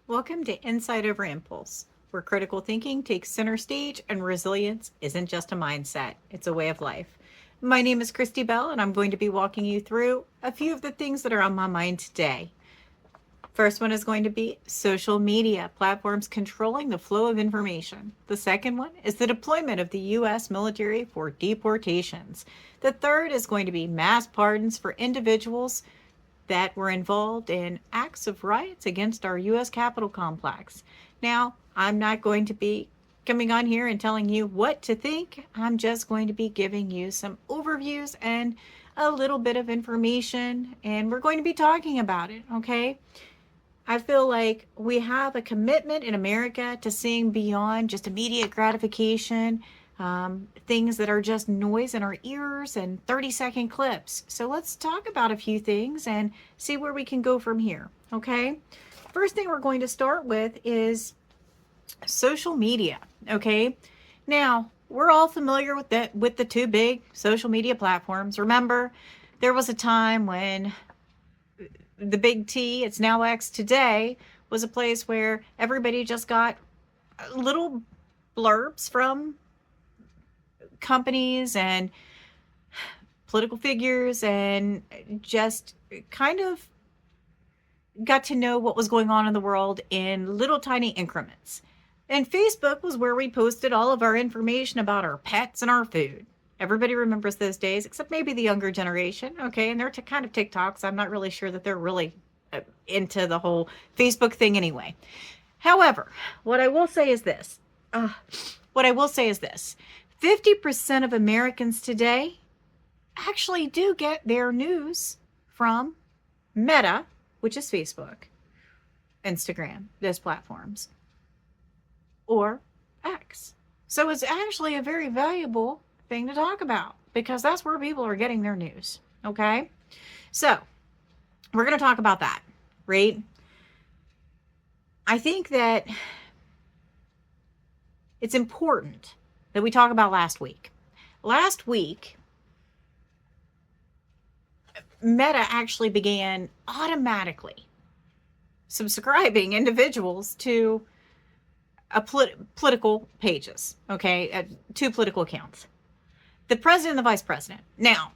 Welcome to Insight Over Impulse, where critical thinking takes center stage and resilience isn't just a mindset, it's a way of life. My name is Christy Bell, and I'm going to be walking you through a few of the things that are on my mind today. First one is going to be social media platforms controlling the flow of information. The second one is the deployment of the U.S. military for deportations. The third is going to be mass pardons for individuals that were involved in acts of riots against our U.S. Capitol complex. Now, I'm not going to be coming on here and telling you what to think. I'm just going to be giving you some overviews and a little bit of information, and we're going to be talking about it, okay? I feel like we have a commitment in America to seeing beyond just immediate gratification, things that are just noise in our ears and 30-second clips. So let's talk about a few things and see where we can go from here, okay? First thing we're going to start with is social media, okay? Now, we're all familiar with the two big social media platforms. Remember, there was a time when the big T, it's now X today, was a place where everybody just got little blurbs from companies and political figures and just kind of got to know what was going on in the world in little tiny increments. And Facebook was where we posted all of our information about our pets and our food. Everybody remembers those days, except maybe the younger generation. Okay, and they're kind of TikToks. I'm not really sure that they're really into the whole Facebook thing anyway. However, what I will say is this. 50% of Americans today actually do get their news from Meta, which is Facebook, Instagram, those platforms, or X. So it's actually a very valuable thing to talk about because that's where people are getting their news. Okay, so we're going to talk about that, right? I think that it's important that we talk about last week. Last week, Meta actually began automatically subscribing individuals to political pages, okay, two political accounts. The president and the vice president. Now,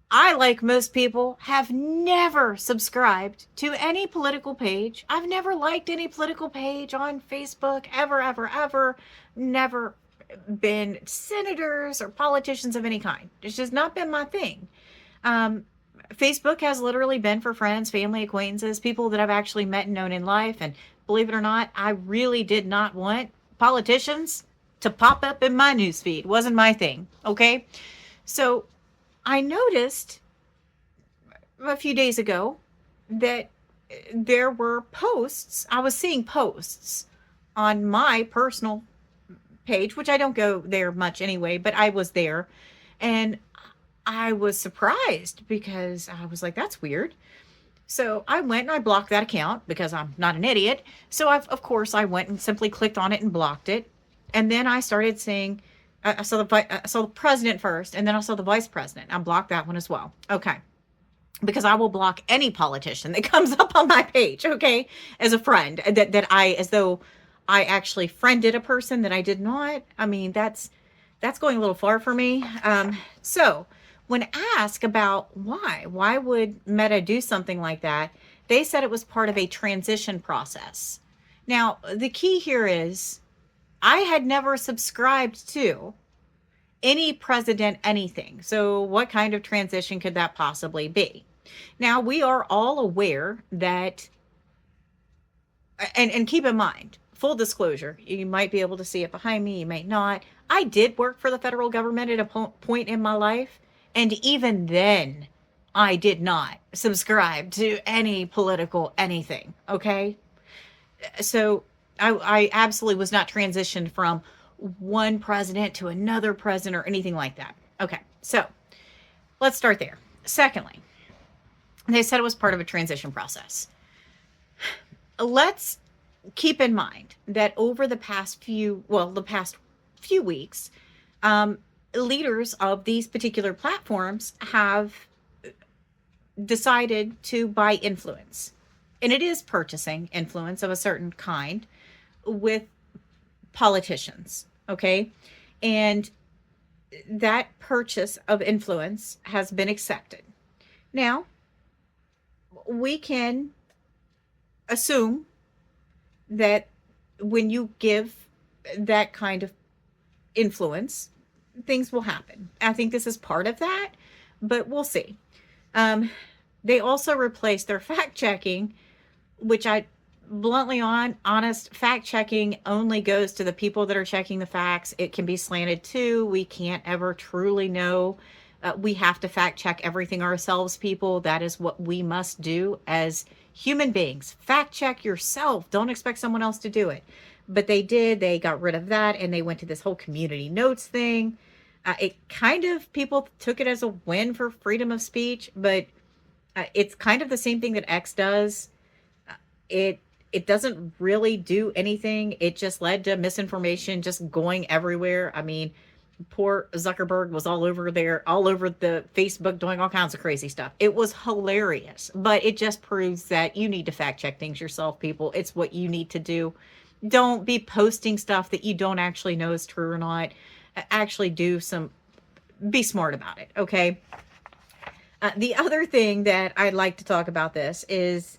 I, like most people, have never subscribed to any political page. I've never liked any political page on Facebook, ever. Never been senators or politicians of any kind. It's just not been my thing. Facebook has literally been for friends, family, acquaintances, people that I've actually met and known in life. And believe it or not, I really did not want politicians to pop up in my newsfeed. Wasn't my thing, okay? So I noticed a few days ago that there were posts. I was seeing posts on my personal page, which I don't go there much anyway, but I was there. And I was surprised because I was like, that's weird. So I went and I blocked that account because I'm not an idiot. So of course, I went and simply clicked on it and blocked it. And then I started seeing, I saw the president first, and then I saw the vice president. I blocked that one as well. Okay. Because I will block any politician that comes up on my page, okay, as a friend, as though I actually friended a person that I did not. I mean, that's going a little far for me. So when asked about why would Meta do something like that, they said it was part of a transition process. Now, the key here is I had never subscribed to any president anything. So what kind of transition could that possibly be? Now, we are all aware that, and keep in mind, full disclosure, you might be able to see it behind me, you may not. I did work for the federal government at a point in my life, and even then, I did not subscribe to any political anything, okay? So I absolutely was not transitioned from one president to another president or anything like that. Okay, so let's start there. Secondly, they said it was part of a transition process. Let's keep in mind that over the past few weeks, leaders of these particular platforms have decided to buy influence. and it is purchasing influence of a certain kind with politicians, okay? And that purchase of influence has been accepted. Now, we can assume that when you give that kind of influence, things will happen. I think this is part of that, but we'll see. They also replaced their fact checking, which I bluntly honest, fact checking only goes to the people that are checking the facts. It can be slanted too. We can't ever truly know. We have to fact check everything ourselves, people. That is what we must do as human beings. Fact check yourself. Don't expect someone else to do it. But they did. They got rid of that and they went to this whole community notes thing. It kind of, people took it as a win for freedom of speech, but it's kind of the same thing that X does. It doesn't really do anything. It just led to misinformation just going everywhere. I mean, poor Zuckerberg was all over there, all over the Facebook doing all kinds of crazy stuff. It was hilarious, but it just proves that you need to fact check things yourself, people. It's what you need to do. Don't be posting stuff that you don't actually know is true or not. Actually be smart about it, okay? The other thing that I'd like to talk about this is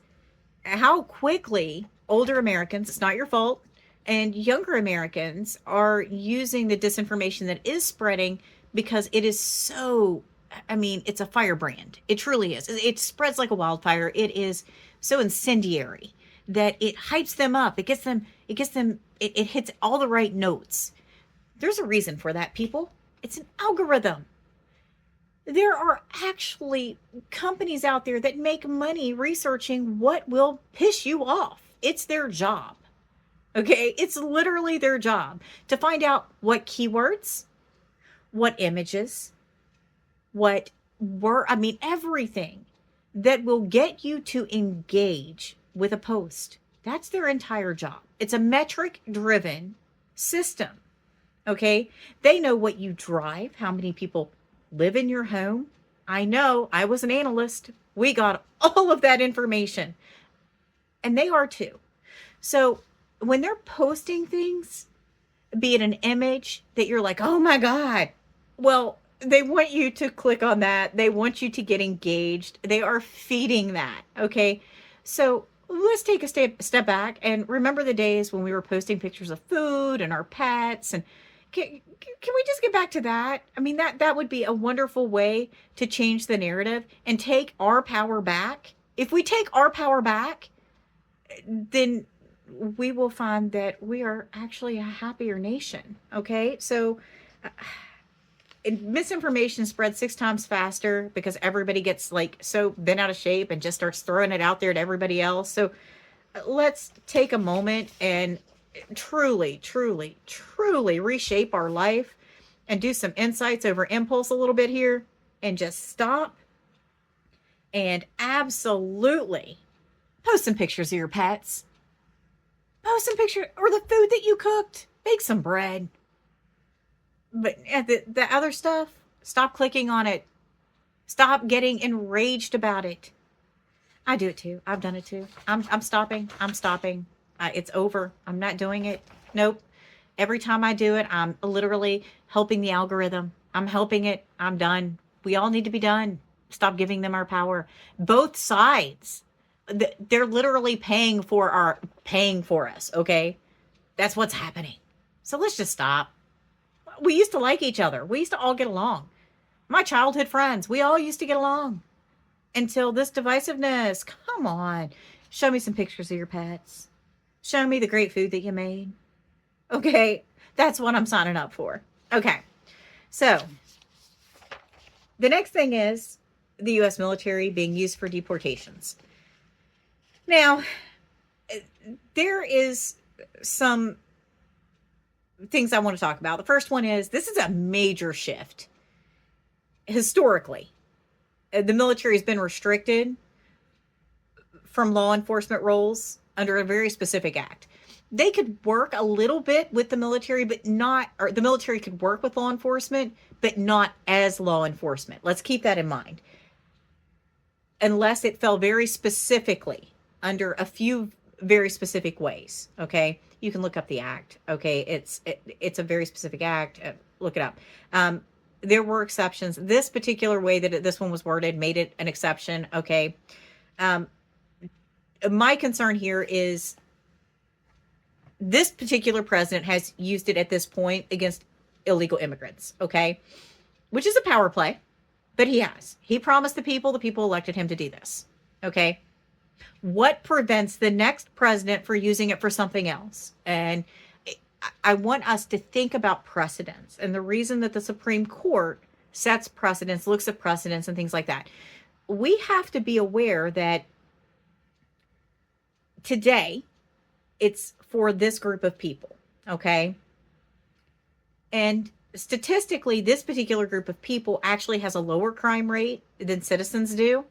how quickly older Americans, it's not your fault, and younger Americans are using the disinformation that is spreading because it is so, I mean, it's a firebrand. It truly is. It spreads like a wildfire. It is so incendiary that it hypes them up. It hits all the right notes. There's a reason for that, people. It's an algorithm. There are actually companies out there that make money researching what will piss you off. It's their job. Okay? It's literally their job to find out what keywords, what images, everything that will get you to engage with a post. That's their entire job. It's a metric-driven system. Okay? They know what you drive, how many people live in your home. I know, I was an analyst. We got all of that information. And they are too. So when they're posting things, be it an image that you're like, oh my God, well, they want you to click on that. They want you to get engaged. They are feeding that. Okay. So let's take a step back and remember the days when we were posting pictures of food and our pets. And can we just get back to that? I mean, that would be a wonderful way to change the narrative and take our power back. If we take our power back, then we will find that we are actually a happier nation. Okay? So misinformation spreads 6 times faster because everybody gets like so bent out of shape and just starts throwing it out there to everybody else. So let's take a moment and truly reshape our life and do some insights over impulse a little bit here and just stop and absolutely post some pictures of your pets. Post some pictures or the food that you cooked. Bake some bread. But the other stuff, stop clicking on it. Stop getting enraged about it. I do it too. I've done it too. I'm stopping. It's over. I'm not doing it. Nope. Every time I do it, I'm literally helping the algorithm. I'm helping it. I'm done. We all need to be done. Stop giving them our power. Both sides. They're literally paying for us. Okay. That's what's happening. So let's just stop. We used to like each other. We used to all get along. My childhood friends, we all used to get along until this divisiveness. Come on. Show me some pictures of your pets. Show me the great food that you made. Okay. That's what I'm signing up for. Okay. So the next thing is the U.S. military being used for deportations. Now, there is some things I want to talk about. The first one is this is a major shift. Historically, the military has been restricted from law enforcement roles under a very specific act. They could work a little bit with the military, but not, or the military could work with law enforcement, but not as law enforcement. Let's keep that in mind. Unless it fell very specifically under a few very specific ways. Okay. You can look up the act. Okay. It's a very specific act. Look it up. There were exceptions. This particular way that this one was worded made it an exception. Okay. My concern here is this particular president has used it at this point against illegal immigrants. Okay. Which is a power play, but he has. He promised the people elected him to do this. Okay. What prevents the next president for using it for something else? And I want us to think about precedents, and the reason that the Supreme Court sets precedents, looks at precedents and things like that. We have to be aware that today it's for this group of people. Okay. And statistically, this particular group of people actually has a lower crime rate than citizens do.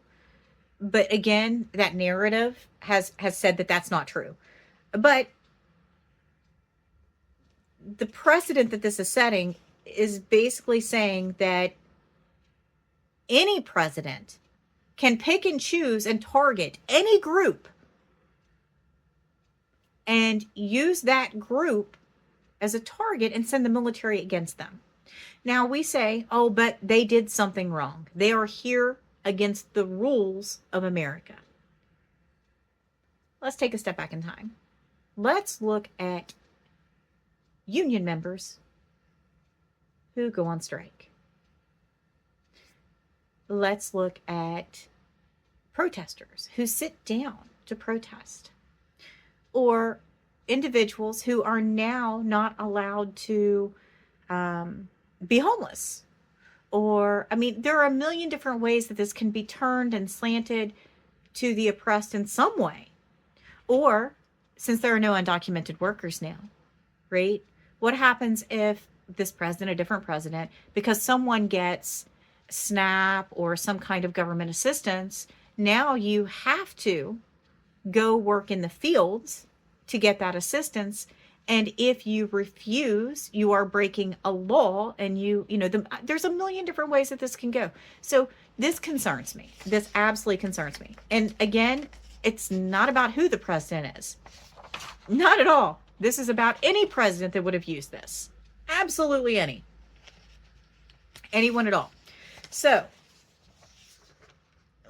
But again, that narrative has said that that's not true. But the precedent that this is setting is basically saying that any president can pick and choose and target any group and use that group as a target and send the military against them. Now we say, oh, but they did something wrong. They are here against the rules of America. Let's take a step back in time. Let's look at union members who go on strike. Let's look at protesters who sit down to protest, or individuals who are now not allowed to be homeless. Or, I mean, there are a million different ways that this can be turned and slanted to the oppressed in some way. Or, since there are no undocumented workers now, right? What happens if this president, a different president, because someone gets SNAP or some kind of government assistance, now you have to go work in the fields to get that assistance. And if you refuse, you are breaking a law, and there's a million different ways that this can go. So this concerns me. This absolutely concerns me. And again, it's not about who the president is. Not at all. This is about any president that would have used this. Absolutely any. Anyone at all. So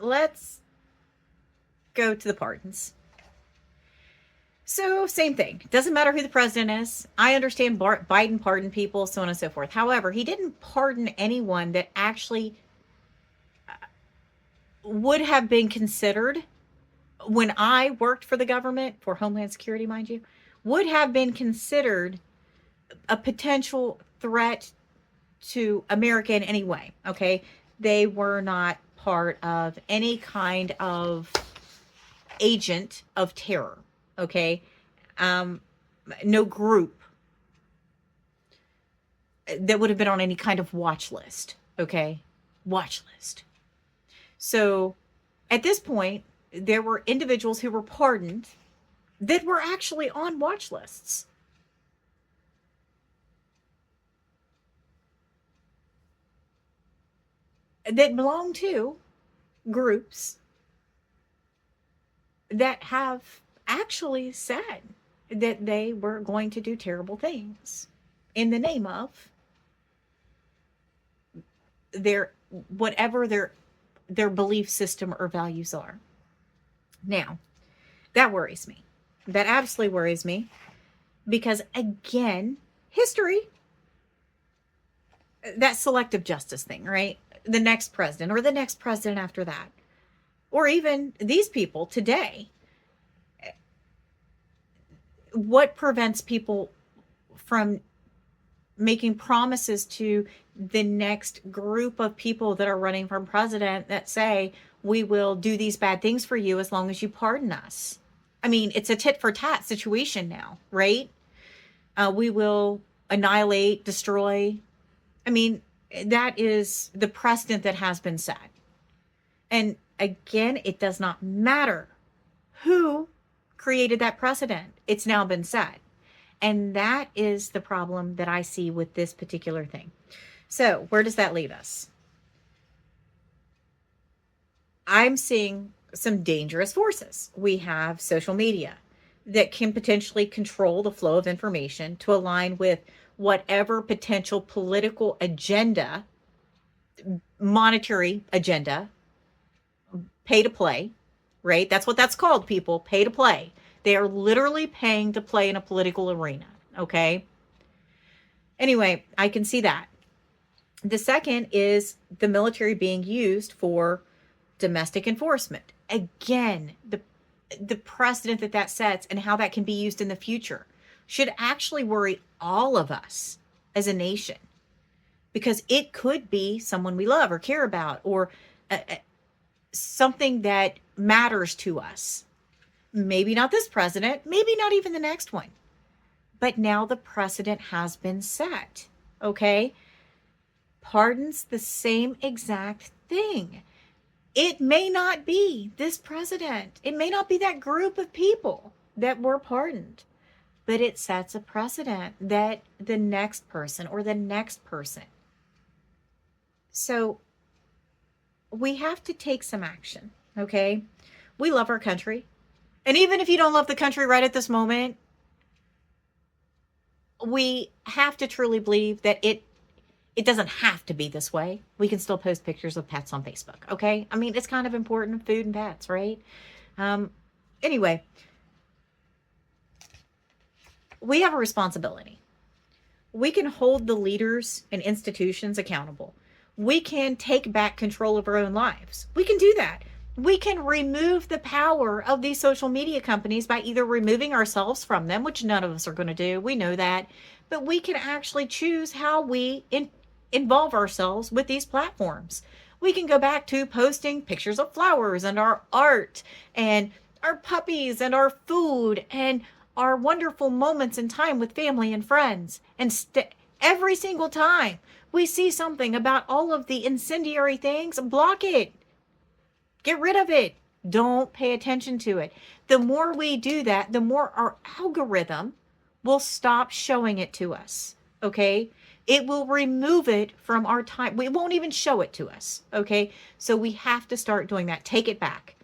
let's go to the pardons. So same thing. Doesn't matter who the president is. I understand Biden pardoned people, so on and so forth. However, he didn't pardon anyone that actually would have been considered, when I worked for the government, for Homeland Security, mind you, would have been considered a potential threat to America in any way. Okay. They were not part of any kind of agent of terror. Okay. No group that would have been on any kind of watch list. Okay. Watch list. So at this point, there were individuals who were pardoned that were actually on watch lists. That belong to groups that have actually said that they were going to do terrible things in the name of whatever their belief system or values are. Now, that worries me. That absolutely worries me, because again, history, that selective justice thing, right? The next president or the next president after that, or even these people today, what prevents people from making promises to the next group of people that are running for president that say, we will do these bad things for you as long as you pardon us? I mean, it's a tit for tat situation now, right? We will annihilate, destroy. I mean, that is the precedent that has been set. And again, it does not matter who created that precedent. It's now been set. And that is the problem that I see with this particular thing. So where does that leave us? I'm seeing some dangerous forces. We have social media that can potentially control the flow of information to align with whatever potential political agenda, monetary agenda, pay to play, right? That's what that's called, people, pay to play. They are literally paying to play in a political arena, okay? Anyway, I can see that. The second is the military being used for domestic enforcement. Again, the precedent that that sets and how that can be used in the future should actually worry all of us as a nation, because it could be someone we love or care about, or something that matters to us. Maybe not this president, maybe not even the next one. But now the precedent has been set, okay? Pardons, the same exact thing. It may not be this president. It may not be that group of people that were pardoned, but it sets a precedent that the next person or the next person. So we have to take some action, okay? We love our country. And even if you don't love the country right at this moment, we have to truly believe that it doesn't have to be this way. We can still post pictures of pets on Facebook, okay? I mean, it's kind of important, food and pets, right? Anyway, we have a responsibility. We can hold the leaders and institutions accountable. We can take back control of our own lives. We can do that. We can remove the power of these social media companies by either removing ourselves from them, which none of us are going to do. We know that. But we can actually choose how we involve ourselves with these platforms. We can go back to posting pictures of flowers and our art and our puppies and our food and our wonderful moments in time with family and friends. And every single time we see something about all of the incendiary things, block it. Get rid of it. Don't pay attention to it. The more we do that, the more our algorithm will stop showing it to us. Okay? It will remove it from our time. We won't even show it to us. Okay? So we have to start doing that. Take it back.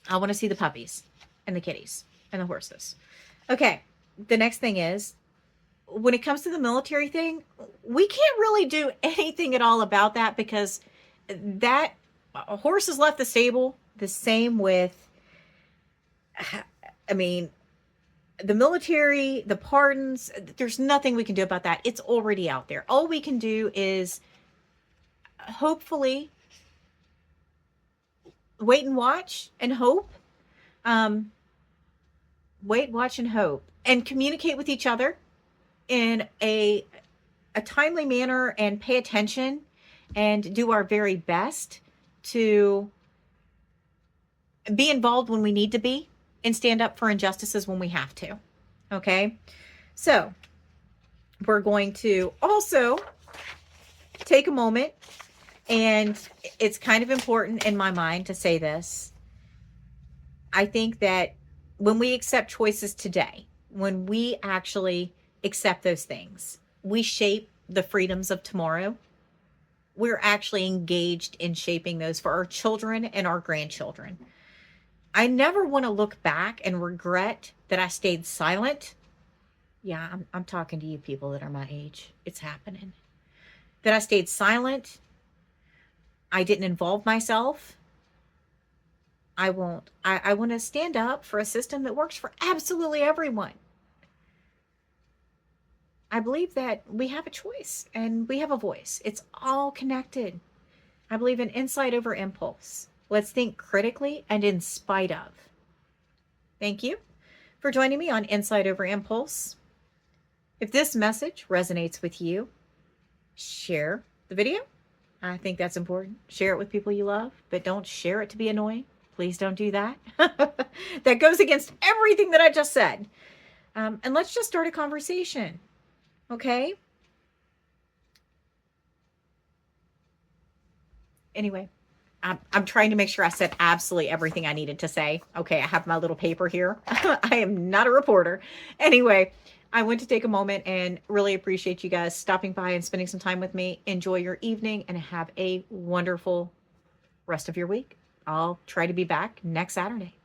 I want to see the puppies and the kitties and the horses. Okay. The next thing is, when it comes to the military thing, we can't really do anything at all about that, because that horses left the stable. The same with, I mean, the military, the pardons, there's nothing we can do about that. It's already out there. All we can do is hopefully wait and watch and hope. Wait, watch, and hope. And communicate with each other in a timely manner and pay attention and do our very best to be involved when we need to be and stand up for injustices when we have to. Okay? So, we're going to also take a moment, and it's kind of important in my mind to say this. I think that when we accept choices today, when we actually accept those things, we shape the freedoms of tomorrow. We're actually engaged in shaping those for our children and our grandchildren. I never want to look back and regret that I stayed silent. Yeah, I'm talking to you people that are my age. It's happening. That I stayed silent. I didn't involve myself. I won't. I want to stand up for a system that works for absolutely everyone. I believe that we have a choice and we have a voice. It's all connected. I believe in insight over impulse. Let's think critically and in spite of. Thank you for joining me on Insight Over Impulse. If this message resonates with you, share the video. I think that's important. Share it with people you love, but don't share it to be annoying. Please don't do that. That goes against everything that I just said. And let's just start a conversation. Okay? Anyway, I'm trying to make sure I said absolutely everything I needed to say. Okay, I have my little paper here. I am not a reporter. Anyway, I went to take a moment and really appreciate you guys stopping by and spending some time with me. Enjoy your evening and have a wonderful rest of your week. I'll try to be back next Saturday.